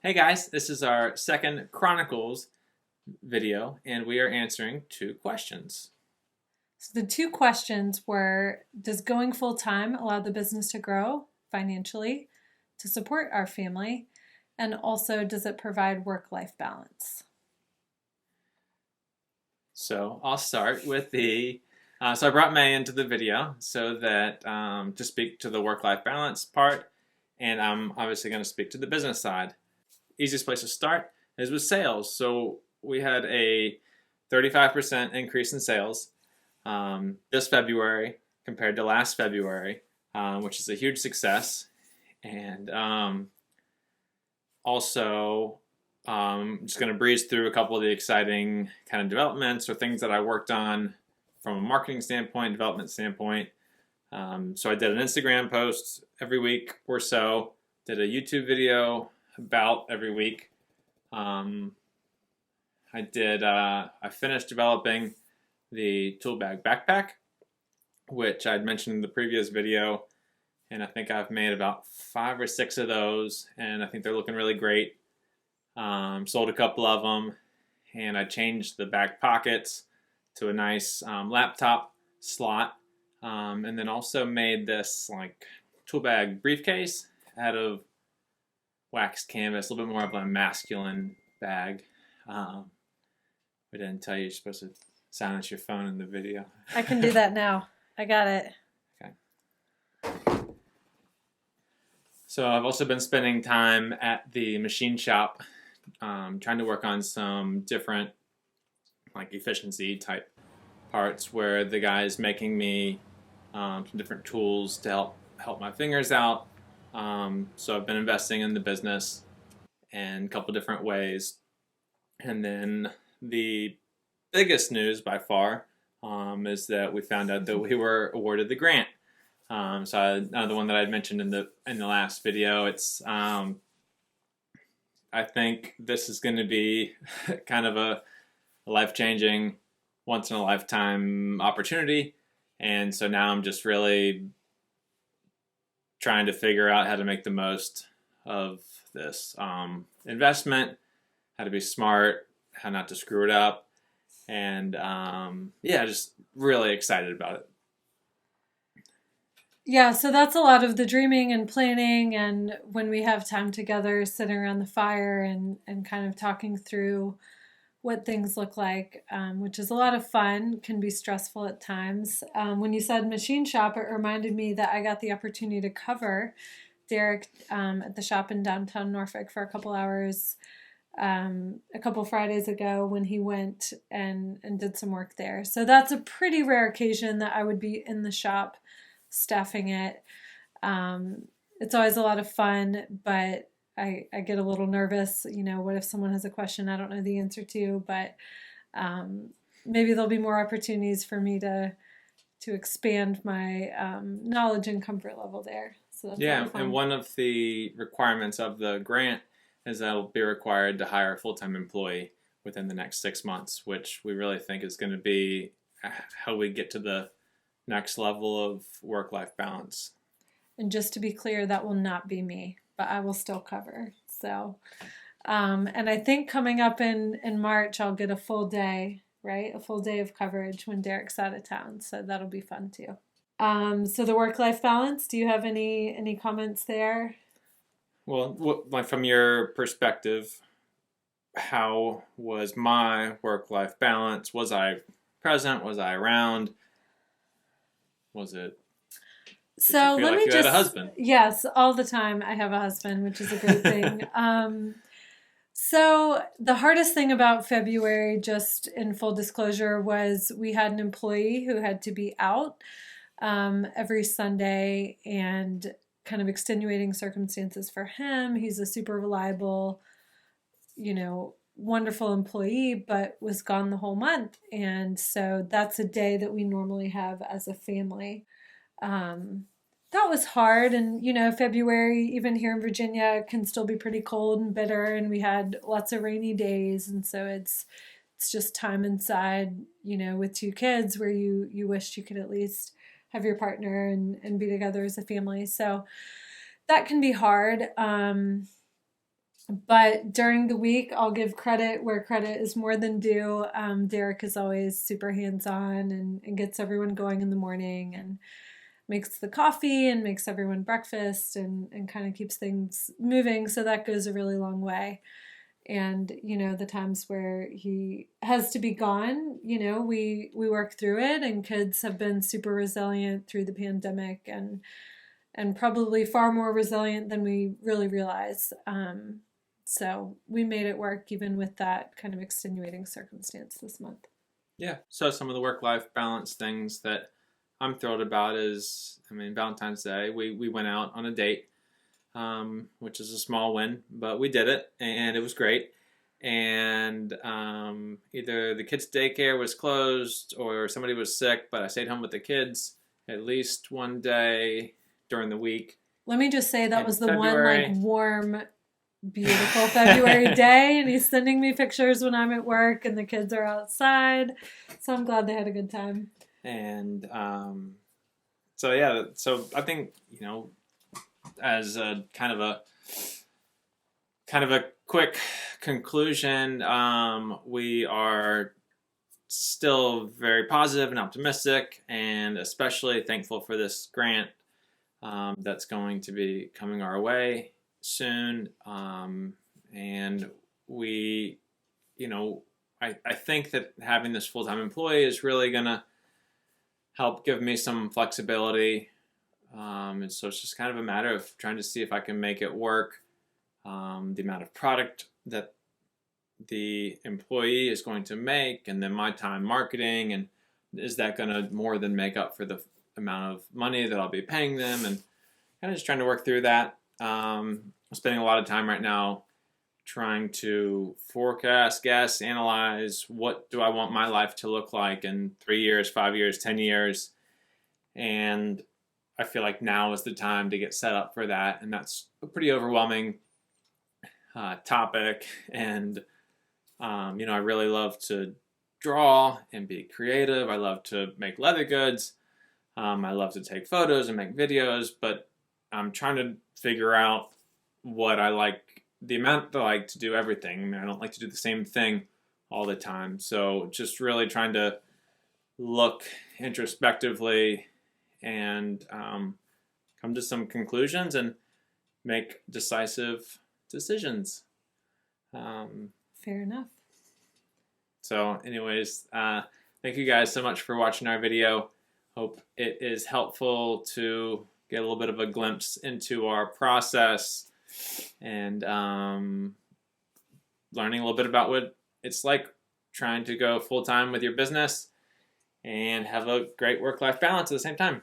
Hey guys, this is our second Chronicles video, and we are answering two questions. So the two questions were, does going full time allow the business to grow financially to support our family? And also, does it provide work-life balance? So I'll start with so I brought May into the video so that to speak to the work-life balance part, and I'm obviously going to speak to the business side. Easiest place to start is with sales. So we had a 35% increase in sales this February compared to last February, which is a huge success. And also, just going to breeze through a couple of the exciting kind of developments or things that I worked on from a marketing standpoint, development standpoint. So I did an Instagram post every week or so, did a YouTube video about every week. I finished developing the tool bag backpack, which I'd mentioned in the previous video, and I think I've made about 5 or 6 of those, and I think they're looking really great. Sold a couple of them, and I changed the back pockets to a nice laptop slot, and then also made this like tool bag briefcase out of waxed canvas, a little bit more of a masculine bag. We didn't tell you you're supposed to silence your phone in the video. I can do that now. I got it. Okay. So I've also been spending time at the machine shop, trying to work on some different like efficiency type parts where the guy's making me some different tools to help my fingers out. So I've been investing in the business in a couple different ways. And then the biggest news by far is that we found out that we were awarded the grant. So another one that I'd mentioned in the last video. It's I think this is going to be kind of a life-changing, once in a lifetime opportunity, and so now I'm just really trying to figure out how to make the most of this investment, how to be smart, how not to screw it up, and just really excited about it. Yeah, so that's a lot of the dreaming and planning, and when we have time together sitting around the fire and kind of talking through what things look like, which is a lot of fun, can be stressful at times. When you said machine shop, it reminded me that I got the opportunity to cover Derek at the shop in downtown Norfolk for a couple hours a couple Fridays ago when he went and did some work there. So that's a pretty rare occasion that I would be in the shop staffing it. It's always a lot of fun, but I get a little nervous. What if someone has a question I don't know the answer to? But maybe there'll be more opportunities for me to expand my knowledge and comfort level there. So that's Yeah, and one of the requirements of the grant is that it'll be required to hire a full-time employee within the next 6 months, which we really think is going to be how we get to the next level of work-life balance. And just to be clear, that will not be me, but I will still cover. So, and I think coming up in March, I'll get a full day, right? A full day of coverage when Derek's out of town. So that'll be fun too. So the work-life balance, do you have any comments there? Well, from your perspective, how was my work-life balance? Was I present? Was I around? Was it? So let me you had a husband? Yes, all the time I have a husband, which is a great thing. So the hardest thing about February, just in full disclosure, was we had an employee who had to be out every Sunday, and kind of extenuating circumstances for him. He's a super reliable, wonderful employee, but was gone the whole month. And so that's a day that we normally have as a family. That was hard. And, February, even here in Virginia, can still be pretty cold and bitter. And we had lots of rainy days. And so it's just time inside, with 2 kids where you wished you could at least have your partner and be together as a family. So that can be hard. But during the week, I'll give credit where credit is more than due. Derek is always super hands on and gets everyone going in the morning and makes the coffee and makes everyone breakfast and kind of keeps things moving. So that goes a really long way. And, the times where he has to be gone, we work through it, and kids have been super resilient through the pandemic and probably far more resilient than we really realize. So we made it work even with that kind of extenuating circumstance this month. Yeah. So some of the work-life balance things that I'm thrilled about is, Valentine's Day, we went out on a date, which is a small win, but we did it, and it was great. And either the kids' daycare was closed or somebody was sick, but I stayed home with the kids at least one day during the week. Let me just say that In was the February. one warm, beautiful February day, and he's sending me pictures when I'm at work and the kids are outside. So I'm glad they had a good time. And so yeah, so I think as a kind of a quick conclusion, we are still very positive and optimistic, and especially thankful for this grant that's going to be coming our way soon. And we, I think that having this full-time employee is really going to help give me some flexibility. And so it's just kind of a matter of trying to see if I can make it work. The amount of product that the employee is going to make, and then my time marketing, and is that going to more than make up for the amount of money that I'll be paying them, and kind of just trying to work through that. I'm spending a lot of time right now trying to forecast, guess, analyze what do I want my life to look like in 3 years, 5 years, 10 years. And I feel like now is the time to get set up for that. And that's a pretty overwhelming topic. And, I really love to draw and be creative. I love to make leather goods. I love to take photos and make videos, but I'm trying to figure out what I like, the amount that I like to do everything. I don't like to do the same thing all the time. So just really trying to look introspectively and come to some conclusions and make decisive decisions. Fair enough. So anyways, thank you guys so much for watching our video. Hope it is helpful to get a little bit of a glimpse into our process and learning a little bit about what it's like trying to go full-time with your business and have a great work-life balance at the same time.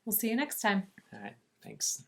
We'll see you next time. All right, thanks.